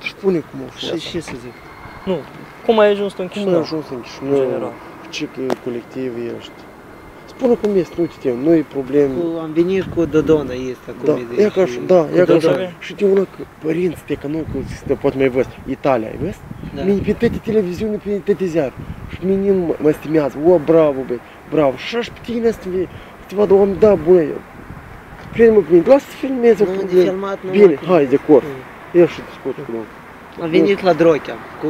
Spune cum a fost. Și ce să zic? Nu, cum ai ajuns tu în Cum ai Chișinău? ajuns în În Chișinău? general. Ce colectiv ești? Spune cum este, nu știu, nu-i probleme. Am venit cu Dodona, este acum. Da, e ca așa, da, e ca Dodona? așa. Și de una că părinți, că nu, că se poate mai văd, Italia, ai văzut? Da. Mine pe toate televiziuni, pe toate ziare. Și mine mă stimează, o, bravo, băi, bravo. Și așa pe tine să te vadă oameni, da, bună, crede-mă pe mine, lasă să filmeze o Nu, de problemă. filmat numai Bine, cu- hai, de acord. Ia și discut cu noi. Am venit la Drochea, cu,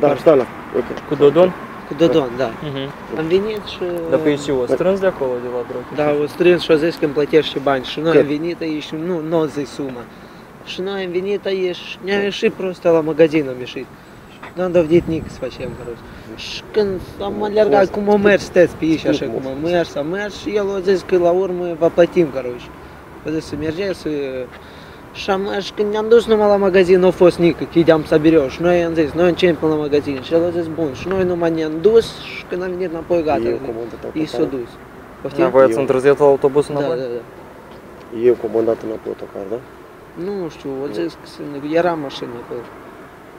Da, stai la, ok. Cu Dodon? cu Dodon, da. Mhm. Am venit și... Dar pe și o strâns de acolo, de la Drochea? Da, o strâns și o zis că îmi plătește bani și noi Cât? am venit aici, nu o zis suma. Și noi am venit aici, ne-am ieșit просто la magazin, am ieșit. N-am dovedit nic să facem, короче. Și când am alergat, cum am mers, steți pe aici, așa cum am mers și el a zis că la urmă vă plătim, короче. A zis să mergeți, și am mers, și când ne-am dus numai la magazin, nu a fost nică, chideam să берем. Și noi am zis, noi începem până la magazin. Și el a zis, bun, și noi numai ne-am dus și când am venit înapoi, gata, Eu comandat ei s-au dus. Da, voi ați întârziat la autobuzul Da, înapoi? da, da. Eu comandat înapoi autocar, da? Nu știu, o zis că era mașină acolo.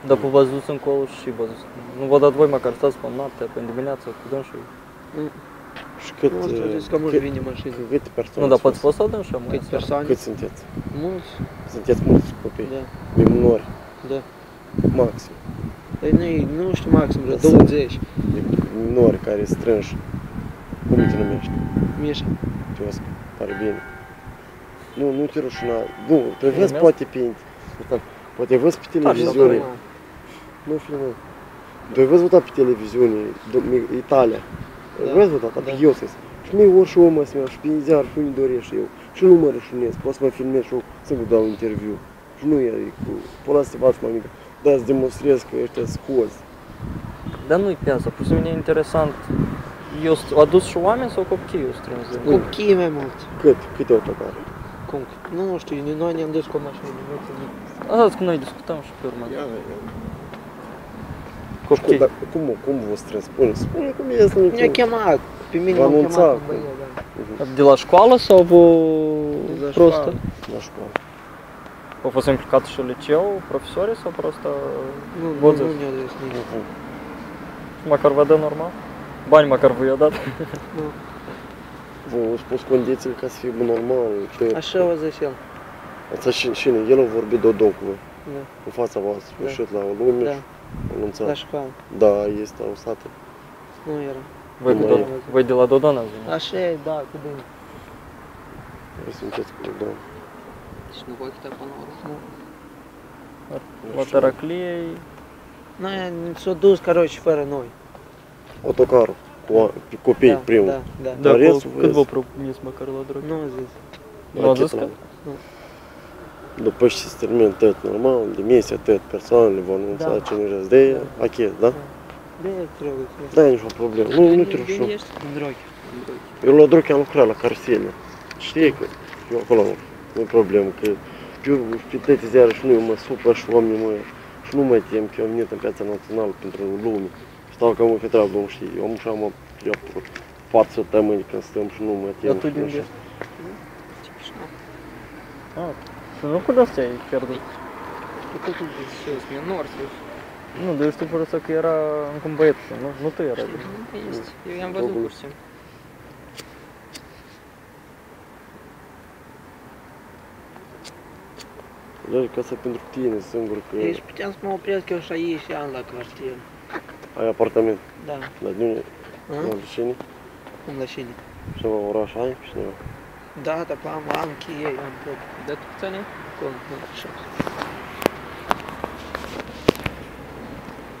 Dar pe v-ați dus încolo și v-ați dus. Nu vă dat voi măcar stați pe noapte, pe dimineață, cu dânșul? Și cât... Nu știu, zis că mulți vine mașină. Câte persoane? Nu, dar ați poți fost? fost la dânșul, mă. Câți persoane? Cât sunteți? Mulți? Sunteți mulți copii? Da, De minori, da. maxim. Păi nu știu, maxim vreo 20. De minori care strânși. Cum te numești? Mișa. Teoscă, pare bine. Nu te rușina. Nu, te vezi Filmez? poate pe... Poate vezi pe televiziune. Nu filmăm. Tu ai văzut pe televiziune, Italia. Ai Da. văzut pe eu să și mie orice om ăsta meu, și pe ziar, și nu-mi doresc eu. Și nu mă rășunesc, pot să mă filmez și eu singur dau interviu. Și nu e cu... Până să te faci mai mică. Da, îți demonstrez că ăștia scoți. Dar nu-i pe asta, pur și simplu e interesant. Eu adus și oameni sau copii eu strâns? Copii mai mult. Câte autocare? Cum? Nu știu, noi ne-am dus cu mașină. Asta că noi discutăm și pe urmă. Și Copii. cum vă strâns? Spune cum e să Ne-a chemat, pe mine V-a m-a anunțat. chemat un băiat, da. De la școală sau De la prostă? școală. La școală. Au fost implicat și liceu, profesorii sau prosta? Nu Vă ne-a dus nimic. Măcar vă dă normal? Bani măcar vă i-a dat? Nu. V-au spus condițiile ca să fie normal. Așa o zis el. Asta și el a vorbit Dodon cu voi. Da. În fața voastră. Da. Ieșit la o lume Da. și a anunțat. La școală. Da, este o sată. Nu era. Voi de la Dodon ați venit? Așa e, da, cu bine. Voi sunteți cu Dodon. Și nu voi chita până la urmă. La Taracliei. Noi s-au dus, короче, fără noi. Autocarul. Cu copii, Da, primul. Da, da. Dar restul cât vezi? vă propuneți măcar la drog? Nu a zis. Nu a zis că? După ce se termină tot normal, demisia, tot persoanele vor anunța Da. cine își de Da. pachet, da? De trebuie. Da, e nicio problemă. Nu te rușu. Ești în drogi. Eu la Droche am lucrat la carusele. Știi că eu acolo nu e problemă, că eu pe toate ziare și nu mă supăr și oamenii mă... Și nu mă tem că eu am venit în piața națională pentru lume. Stau ca mă pe treabă, nu știi, eu am așa mă iau 4 săptămâni când stăm și nu mă tem. Dar tu și de nu unde așa. ești? Și nu cunosc ce ai pierdut. Какой тут здесь минор, слушай. Nu, dar eu știu fără că era încă un băiet, nu tu erai. Есть. Я am văzut pur și simplu. Dar ca să pentru tine singur că Deci puteam să mă opresc eu și aici, am la cartier. ai apartament Da. la Dune, A? la Lișeni, Cum la cine? și la oraș ai pe cineva. Da, dar am cheie, am tot. Dar tu câți ani ai? Cum? Așa.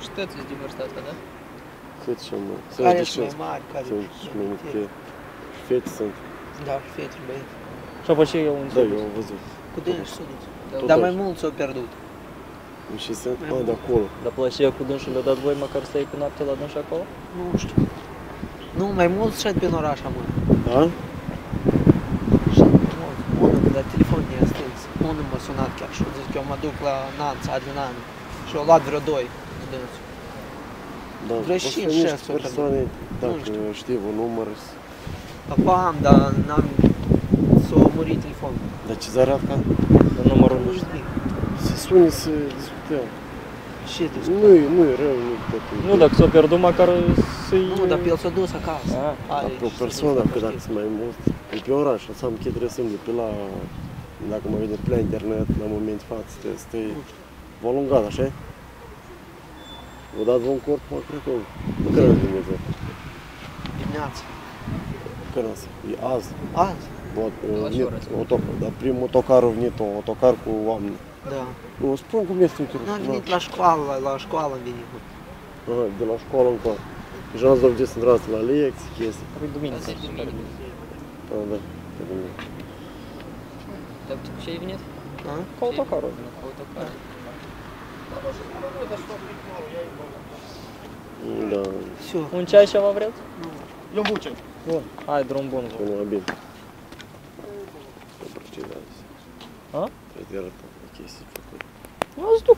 Și tu ești de vârsta asta, da? Cât și mă, Care sunt sunt mai mari, care sunt și mai multe fete sunt. Da, fete, băieți. Și apoi și eu Da, înțeleg. eu am văzut. Cu dânsi sudiți. Tot Dar așa. mai mulți s-au pierdut. Și sunt, Mai a, mult. de acolo. Dar plășia cu dânsul le-a dat voi măcar să iei pe noapte la dânsul acolo? Nu știu. Nu, mai mulți șed pe oraș, mă. Da? Și mulți. Unul de telefon ne-a stins. Unul m-a sunat chiar și a zis că eu mă duc la Nanț, Adrian. Și au luat vreo 2 cu dânsul. Da, Vreo o să 5, niște 6 persoane, dacă știu. știi un număr, Acum am, dar n-am... S-a murit telefonul. dar ce zarat ca Dar numărul Nu nu știu. să suni să discutăm. Ce te Nu-i rău, nu totul. Nu, dacă s-a pierdut, măcar să-i... Nu, dar pe el s-a dus acasă. Ah, Are Pe o și persoană, să că dacă sunt mai mulți, e pe oraș, să am chit resând de pe la, dacă mă vede pe la internet, la moment față, stai volungat, așa? Vă dați un corp, mă, cred că, când ați Dumnezeu? Dimineața. Când ați? E azi. Azi? Dar primul autocar a venit, un autocar cu oameni. Da. Nu, spun cum este în turul. N-am venit la școală, la școală am venit. Aha, de la școală încoa. Deja ați dovedit să intrați la lecții, chestii. păi duminică. Da, pe duminică. Dar tu cu ce ai venit? A? Cu autocarul. Cu autocar. Da, Все. Un ceai ceva vreți? Eu buce. Bun. Hai, drum bun. că nu bine. Să procedați. A? Trebuie de arătat chestii făcute. Eu îți duc